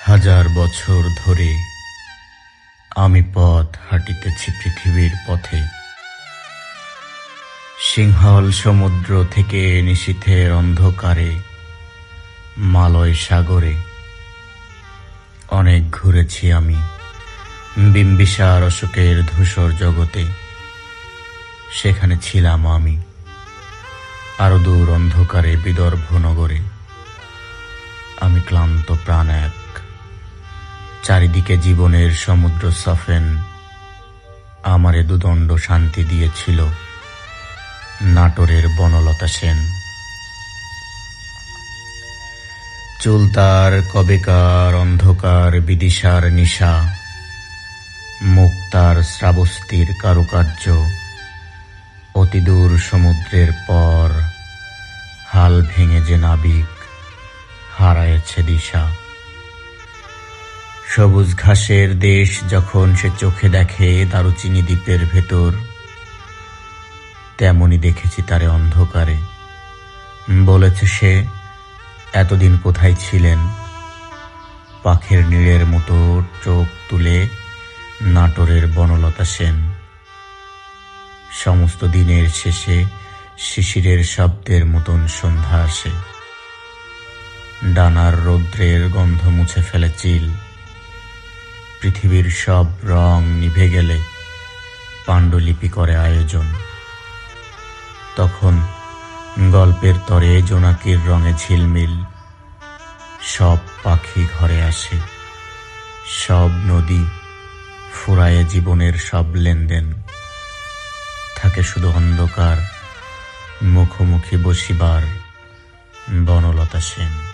হাজার বছর ধরে আমি পথ হাঁটিতেছি পৃথিবীর পথে। সিংহল সমুদ্র থেকে নিশীথের অন্ধকারে, মালয় সাগরে অনেক ঘুরেছি আমি। বিম্বিসার অশোকের ধূসর জগতে সেখানে ছিলাম আমি। আরো দূর অন্ধকারে বিদর্ভ নগরে আমি ক্লান্ত প্রাণ এক। চারিদিকে জীবনের সমুদ্র সফেন আমারে দুদণ্ড শান্তি দিয়েছিল নাটোরের বনলতা সেন। চুল তার কবেকার অন্ধকার বিদিশার নিশা, মুখ তার শ্রাবস্তির কারুকার্য। অতিদূর সমুদ্রের পর হাল ভেঙে যে নাবিক হারায়েছে দিশা। সবুজ ঘাসের দেশ যখন সে চোখে দেখে দারুচিনি দ্বীপের ভেতর, তেমনি দেখেছি তারে অন্ধকারে। বলেছে সে, এতদিন কোথায় ছিলেন? পাখের নীড়ের মতো চোখ তুলে নাটোরের বনলতা সেন। সমস্ত দিনের শেষে শিশিরের শব্দের মতন সন্ধ্যা আসে। ডানার রৌদ্রের গন্ধ মুছে ফেলে চিল। পৃথিবীর সব রং নিভে গেলে পাণ্ডুলিপি করে আয়োজন। তখন গল্পের তরে জোনাকির রঙে ঝিলমিল। সব পাখি ঘরে আসে, সব নদী ফুরায়ে জীবনের সব লেনদেন। থাকে শুধু অন্ধকার, মুখোমুখি বসিবার বনলতা সেন।